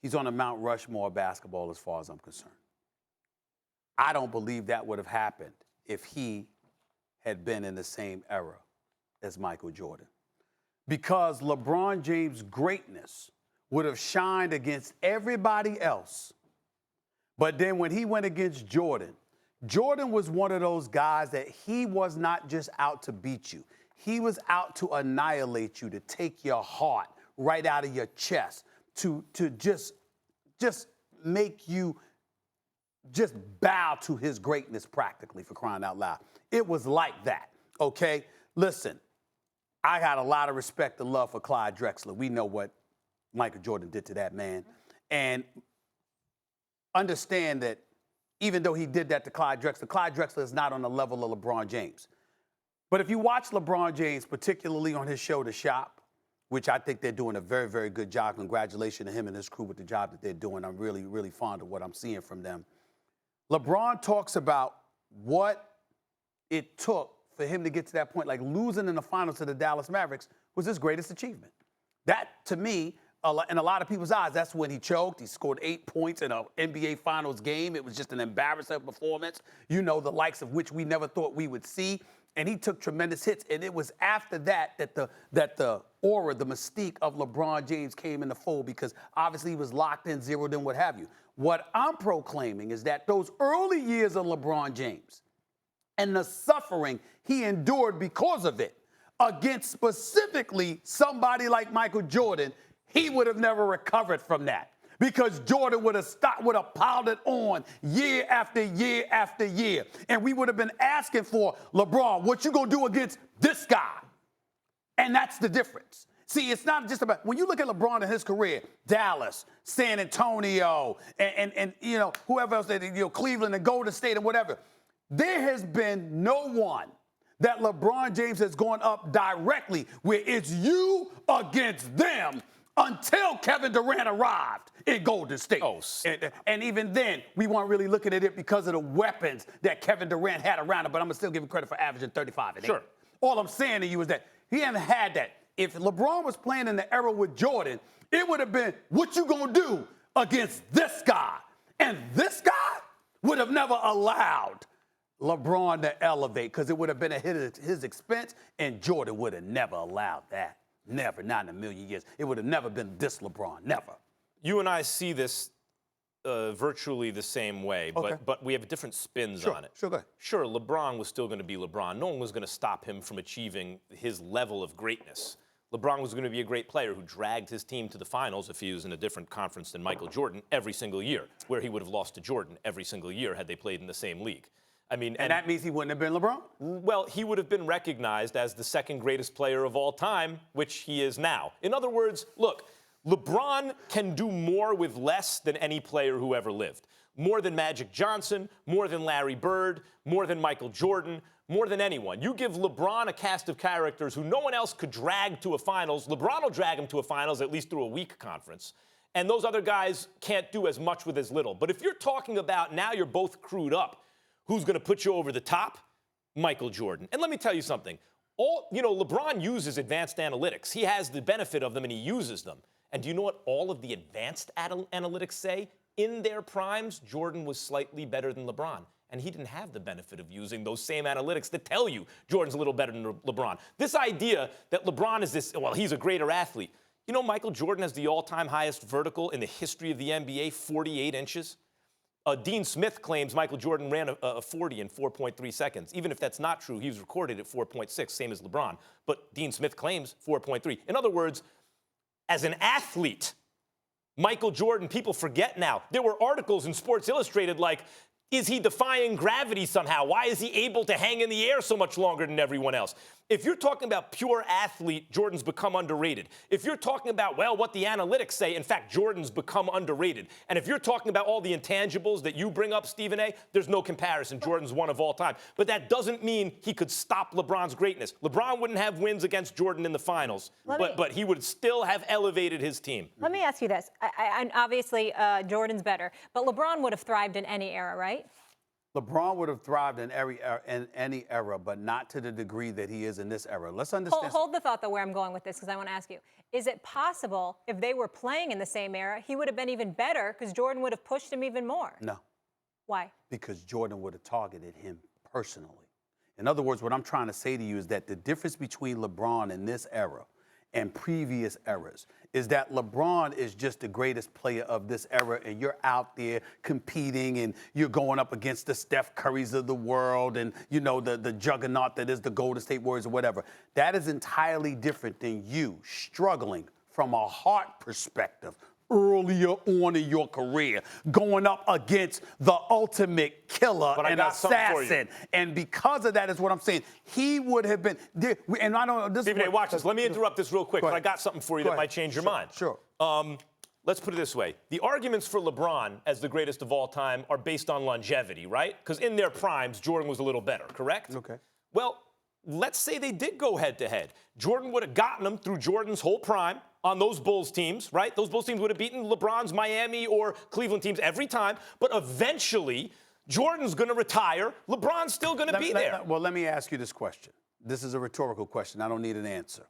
He's on the Mount Rushmore of basketball as far as I'm concerned. I don't believe that would have happened if he had been in the same era as Michael Jordan. Because LeBron James' greatness would have shined against everybody else. But then when he went against Jordan, Jordan was one of those guys that he was not just out to beat you. He was out to annihilate you, to take your heart right out of your chest, to just make you just bow to his greatness practically, for crying out loud. It was like that, okay? Listen, I got a lot of respect and love for Clyde Drexler. We know what Michael Jordan did to that man. And understand that even though he did that to Clyde Drexler is not on the level of LeBron James. But if you watch LeBron James, particularly on his show, The Shop, which I think they're doing a very, very good job. Congratulations to him and his crew with the job that they're doing. I'm really, really fond of what I'm seeing from them. LeBron talks about what it took for him to get to that point, like losing in the finals to the Dallas Mavericks was his greatest achievement. That, to me, in a lot of people's eyes, that's when he choked. He scored 8 points in an NBA Finals game. It was just an embarrassing performance, you know, the likes of which we never thought we would see. And he took tremendous hits. And it was after that the aura, the mystique of LeBron James came in the fold, because obviously he was locked in, zeroed in, what have you. What I'm proclaiming is that those early years of LeBron James and the suffering he endured because of it against specifically somebody like Michael Jordan, he would have never recovered from that, because Jordan would have piled it on year after year after year. And we would have been asking for, LeBron, what you gonna do against this guy? And that's the difference. See, it's not just about, when you look at LeBron and his career, Dallas, San Antonio, and you know, whoever else, Cleveland and Golden State and whatever, there has been no one that LeBron James has gone up directly where it's you against them, until Kevin Durant arrived in Golden State. Oh, and even then, we weren't really looking at it because of the weapons that Kevin Durant had around him, but I'm going to still give him credit for averaging 35 and 8. Sure. All I'm saying to you is that he hasn't had that. If LeBron was playing in the era with Jordan, it would have been, what you going to do against this guy? And this guy would have never allowed LeBron to elevate, because it would have been a hit at his expense, and Jordan would have never allowed that. Never, not in a million years. It would have never been this LeBron, never. You and I see this virtually the same way, Okay. but we have different spins on it. Sure, go ahead. Sure, LeBron was still going to be LeBron. No one was going to stop him from achieving his level of greatness. LeBron was going to be a great player who dragged his team to the finals if he was in a different conference than Michael Jordan every single year, where he would have lost to Jordan every single year had they played in the same league. I mean, and that means he wouldn't have been LeBron? Well, he would have been recognized as the second greatest player of all time, which he is now. In other words, look, LeBron can do more with less than any player who ever lived. More than Magic Johnson, more than Larry Bird, more than Michael Jordan, more than anyone. You give LeBron a cast of characters who no one else could drag to a finals. LeBron will drag him to a finals, at least through a weak conference. And those other guys can't do as much with as little. But if you're talking about now you're both crewed up, who's going to put you over the top? Michael Jordan. And let me tell you something. LeBron uses advanced analytics. He has the benefit of them, and he uses them. And do you know what all of the advanced analytics say? In their primes, Jordan was slightly better than LeBron. And he didn't have the benefit of using those same analytics that tell you Jordan's a little better than LeBron. This idea that LeBron is this, well, he's a greater athlete. You know, Michael Jordan has the all-time highest vertical in the history of the NBA, 48 inches. Dean Smith claims Michael Jordan ran a 40 in 4.3 seconds. Even if that's not true, he was recorded at 4.6, same as LeBron. But Dean Smith claims 4.3. In other words, as an athlete, Michael Jordan, people forget now. There were articles in Sports Illustrated like, is he defying gravity somehow? Why is he able to hang in the air so much longer than everyone else? If you're talking about pure athlete, Jordan's become underrated. If you're talking about, well, what the analytics say, in fact, Jordan's become underrated. And if you're talking about all the intangibles that you bring up, Stephen A., there's no comparison. Jordan's one of all time. But that doesn't mean he could stop LeBron's greatness. LeBron wouldn't have wins against Jordan in the finals, but he would still have elevated his team. Let me ask you this. Obviously, Jordan's better, but LeBron would have thrived in any era, right? LeBron would have thrived in any era, but not to the degree that he is in this era. Let's understand. Hold the thought, though, where I'm going with this, because I want to ask you. Is it possible if they were playing in the same era, he would have been even better because Jordan would have pushed him even more? No. Why? Because Jordan would have targeted him personally. In other words, what I'm trying to say to you is that the difference between LeBron in this era and previous eras is that LeBron is just the greatest player of this era, and you're out there competing and you're going up against the Steph Currys of the world and, the juggernaut that is the Golden State Warriors or whatever. That is entirely different than you struggling from a heart perspective earlier on in your career, going up against the ultimate killer and assassin. And because of that is what I'm saying. He would have been, and I don't know. Stephen A., watch this. Let me interrupt this real quick, but I got something for you that might change your mind. Sure. Let's put it this way. The arguments for LeBron as the greatest of all time are based on longevity, right? Because in their primes, Jordan was a little better, correct? Okay. Well, let's say they did go head-to-head. Jordan would have gotten them through Jordan's whole prime on those Bulls teams, right? Those Bulls teams would have beaten LeBron's Miami or Cleveland teams every time. But eventually, Jordan's going to retire. LeBron's still going to be there. Well, let me ask you this question. This is a rhetorical question. I don't need an answer.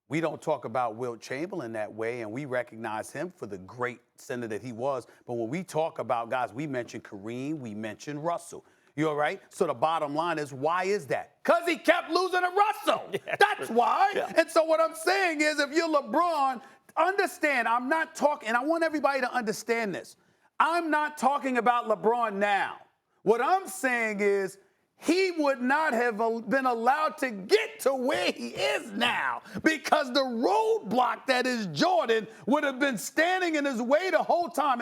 We don't talk about Wilt Chamberlain that way, and we recognize him for the great center that he was. But when we talk about guys, we mention Kareem, we mention Russell. You all right? So the bottom line is, why is that? Because he kept losing to Russell. Yeah. That's why. Yeah. And so what I'm saying is, if you're LeBron, understand, I'm not talking, and I want everybody to understand this. I'm not talking about LeBron now. What I'm saying is, he would not have been allowed to get to where he is now because the roadblock that is Jordan would have been standing in his way the whole time.